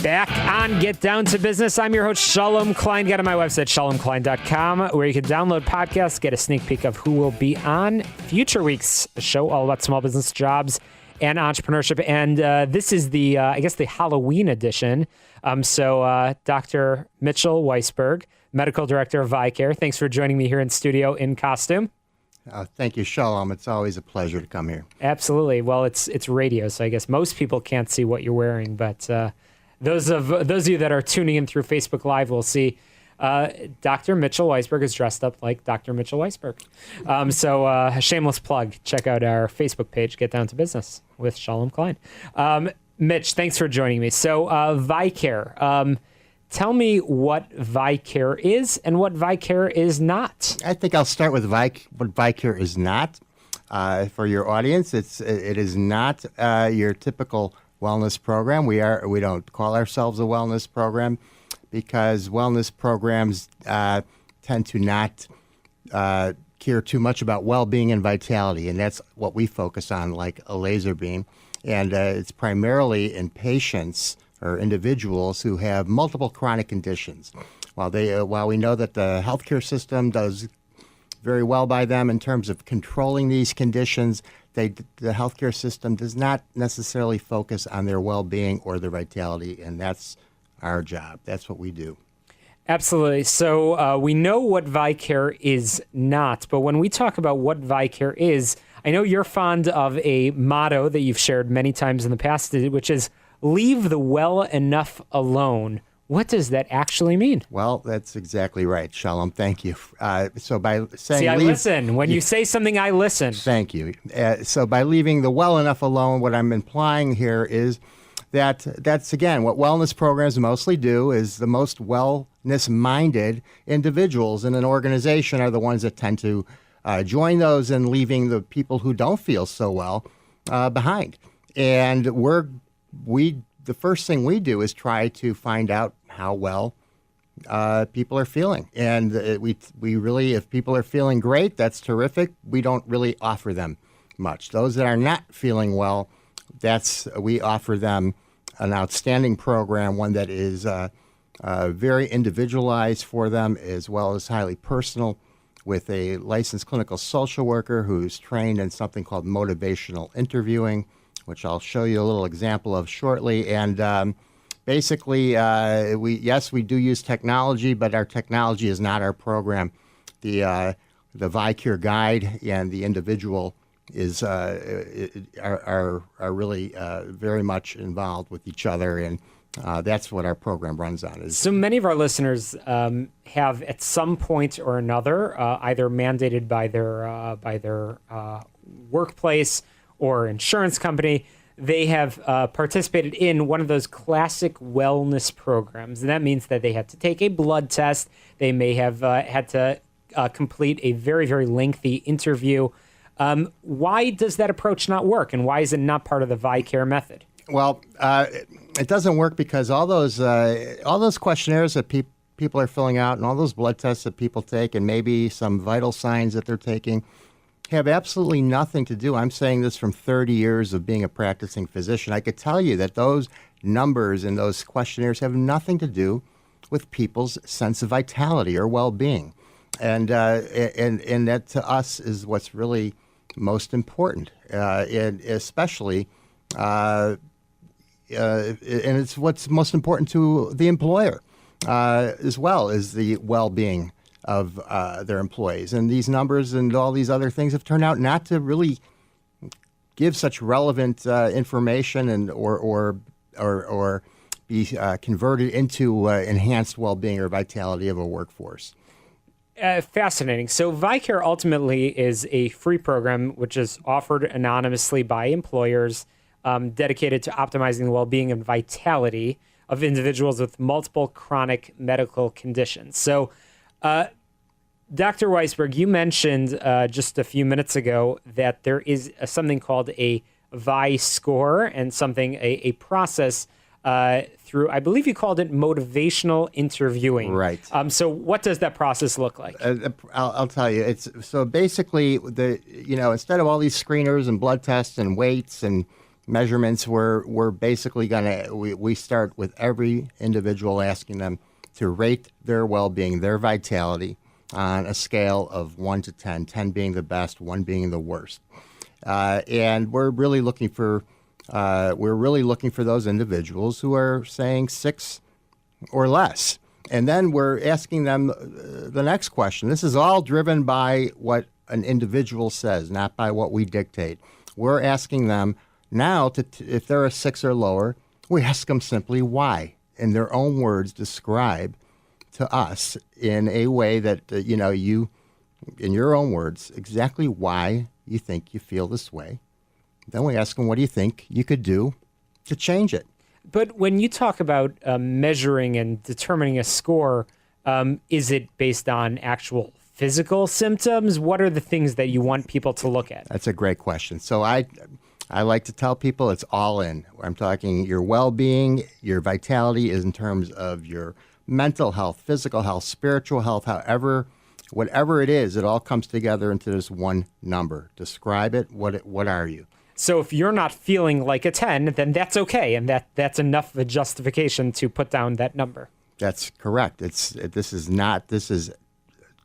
Back on Get Down to Business. I'm your host, Shalom Klein. Get on my website, shalomklein.com, where you can download podcasts, get a sneak peek of who will be on future weeks' show, all about small business, jobs, and entrepreneurship. And this is the, I guess, the Halloween edition. So Dr. Mitchell Weisberg, Medical Director of ViCare, thanks for joining me here in studio in costume. Thank you, Shalom. It's always a pleasure to come here. Absolutely. Well, it's radio, so I guess most people can't see what you're wearing, but those of you that are tuning in through Facebook Live will see Dr. Mitchell Weisberg is dressed up like Dr. Mitchell Weisberg. So a shameless plug. Check out our Facebook page, Get Down to Business with Shalom Klein. Mitch, thanks for joining me. So ViCare. Tell me what ViCare is and what ViCare is not. I think I'll start with what ViCare is not. For your audience, it is not your typical wellness program. We don't call ourselves a wellness program because wellness programs tend to not care too much about well-being and vitality, and that's what we focus on, like a laser beam. And it's primarily in patients or individuals who have multiple chronic conditions. While we know that the healthcare system does very well by them in terms of controlling these conditions, the healthcare system does not necessarily focus on their well-being or their vitality, and that's our job. That's what we do. Absolutely. So we know what ViCare is not, but when we talk about what ViCare is, I know you're fond of a motto that you've shared many times in the past, which is leave the well enough alone. What does that actually mean? Well, that's exactly right, Shalom. Thank you. So by saying I listen. When you say something, I listen. Thank you. So by leaving the well enough alone, what I'm implying here is that's, again, what wellness programs mostly do is the most wellness-minded individuals in an organization are the ones that tend to join those and leaving the people who don't feel so well behind. And the first thing we do is try to find out how well people are feeling. And we really, if people are feeling great, that's terrific. We don't really offer them much. Those that are not feeling well, we offer them an outstanding program, one that is very individualized for them as well as highly personal, with a licensed clinical social worker who's trained in something called motivational interviewing, which I'll show you a little example of shortly. And basically, we do use technology, but our technology is not our program. The ViCare guide and the individual are really very much involved with each other, and that's what our program runs on. So many of our listeners have, at some point or another, either mandated by their workplace or insurance company, they have participated in one of those classic wellness programs. And that means that they had to take a blood test. They may have had to complete a very, very lengthy interview. Why does that approach not work? And why is it not part of the ViCare method? Well, it doesn't work because all those questionnaires that people are filling out and all those blood tests that people take and maybe some vital signs that they're taking have absolutely nothing to do. I'm saying this from 30 years of being a practicing physician. I could tell you that those numbers and those questionnaires have nothing to do with people's sense of vitality or well-being. And that to us is what's really most important, and especially, and it's what's most important to the employer as well, is the well-being of their employees. And these numbers and all these other things have turned out not to really give such relevant information and or be converted into enhanced well-being or vitality of a workforce. Fascinating. So ViCare ultimately is a free program which is offered anonymously by employers, dedicated to optimizing the well-being and vitality of individuals with multiple chronic medical conditions. So, Dr. Weisberg, you mentioned just a few minutes ago that there is something called a Vi-score and a process through, I believe you called it motivational interviewing. Right. So what does that process look like? I'll tell you. It's so basically instead of all these screeners and blood tests and weights and measurements, we're basically we start with every individual, asking them to rate their well-being, their vitality, on a scale of 1 to 10, 10 being the best, 1 being the worst. And we're really looking for those individuals who are saying 6 or less. And then we're asking them the next question. This is all driven by what an individual says, not by what we dictate. We're asking them now if they're a 6 or lower, we ask them simply why. In their own words, describe to us in a way that, you, in your own words, exactly why you think you feel this way. Then we ask them, what do you think you could do to change it? But when you talk about measuring and determining a score, is it based on actual physical symptoms? What are the things that you want people to look at? That's a great question. So I like to tell people it's all in. I'm talking your well-being, your vitality is in terms of your mental health, physical health, spiritual health, whatever it is, it all comes together into this one number. Describe it. What are you? So if you're not feeling like a 10, then that's okay, and that's enough of a justification to put down that number. That's correct. This is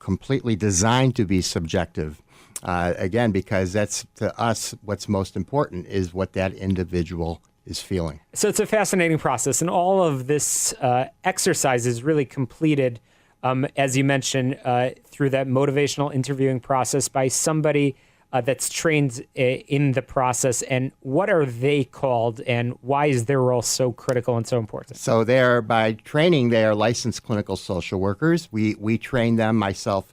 completely designed to be subjective. Again, because that's, to us, what's most important is what that individual is feeling. So it's a fascinating process, and all of this exercise is really completed, as you mentioned, through that motivational interviewing process by somebody that's trained in the process. And what are they called, and why is their role so critical and so important? So by training, they are licensed clinical social workers. We train them, myself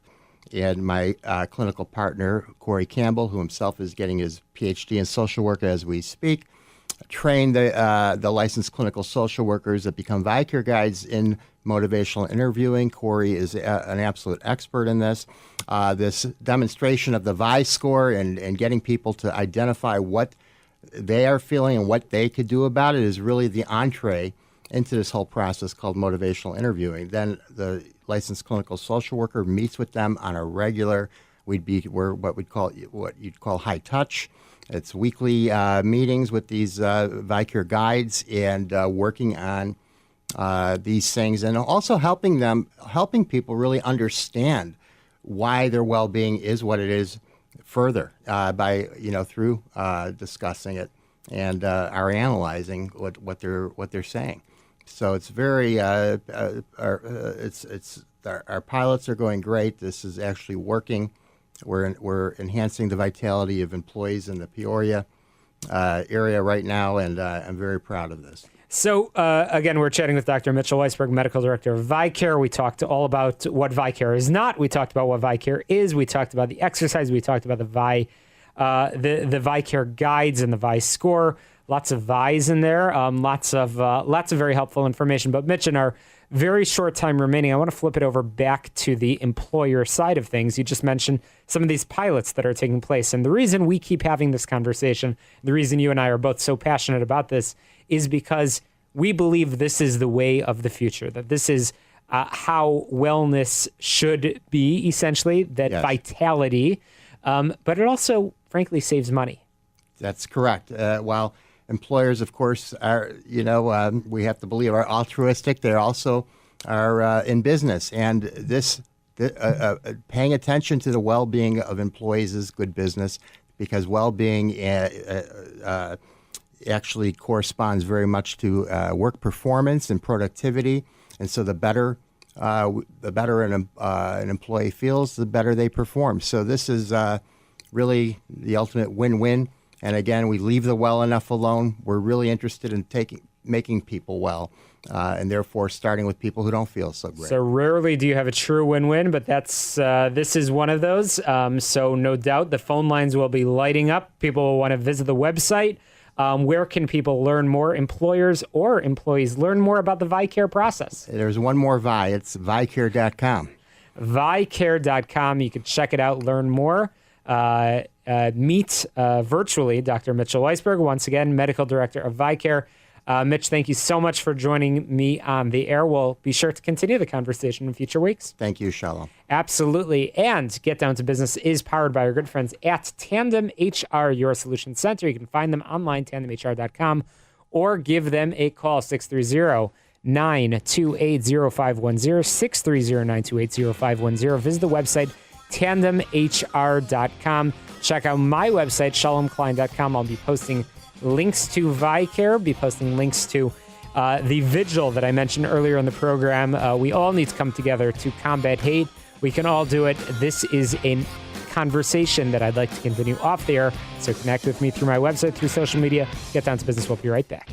and my clinical partner, Corey Campbell, who himself is getting his PhD in social work as we speak, train the licensed clinical social workers that become VICARE guides in motivational interviewing. Corey is an absolute expert in this. This demonstration of the VI score and getting people to identify what they are feeling and what they could do about it is really the entree into this whole process called motivational interviewing. Then the licensed clinical social worker meets with them on a regular, we're what you'd call high touch. It's weekly meetings with these VICARE guides and working on these things, and also helping people really understand why their well-being is what it is further by through discussing it and our analyzing what they're saying. So it's very our pilots are going great. This is actually working. We're enhancing the vitality of employees in the Peoria area right now, and I'm very proud of this. So, again, we're chatting with Dr. Mitchell Weisberg, Medical Director of VICARE. We talked all about what VICARE is not. We talked about what VICARE is. We talked about the exercise. We talked about the VICARE guides and the VI score. Lots of VIs in there. Lots of very helpful information. But Mitch, in our very short time remaining, I want to flip it over back to the employer side of things. You just mentioned some of these pilots that are taking place. And the reason we keep having this conversation, the reason you and I are both so passionate about this, is because we believe this is the way of the future, that this is how wellness should be, essentially, that Yes. vitality, but it also, frankly, saves money. That's correct. While employers, of course, are, we have to believe are altruistic, they also are in business. And this paying attention to the well-being of employees is good business, because well-being actually corresponds very much to work performance and productivity. And so the better an employee feels, the better they perform. So this is really the ultimate win-win. And again, we leave the well enough alone. We're really interested in making people well, and therefore starting with people who don't feel so great. So rarely do you have a true win-win, but this is one of those. So no doubt the phone lines will be lighting up. People will want to visit the website. Where can people learn more, employers or employees, learn more about the VICARE process? There's one more VI. It's vicare.com. Vicare.com. You can check it out, learn more. Meet virtually Dr. Mitchell Weisberg, once again, Medical Director of VICARE. Mitch, thank you so much for joining me on the air. We'll be sure to continue the conversation in future weeks. Thank you, Shalom. Absolutely. And Get Down to Business is powered by our good friends at Tandem HR, your solution center. You can find them online, tandemhr.com, or give them a call, 630-928-0510, 630-928-0510. Visit the website, tandemhr.com. Check out my website, shalomklein.com. I'll be posting links to Vicare, be posting links to the vigil that I mentioned earlier in the program. We all need to come together to combat hate. We can all do it. This is a conversation that I'd like to continue off the air. So connect with me through my website, through social media. Get Down to Business. We'll be right back.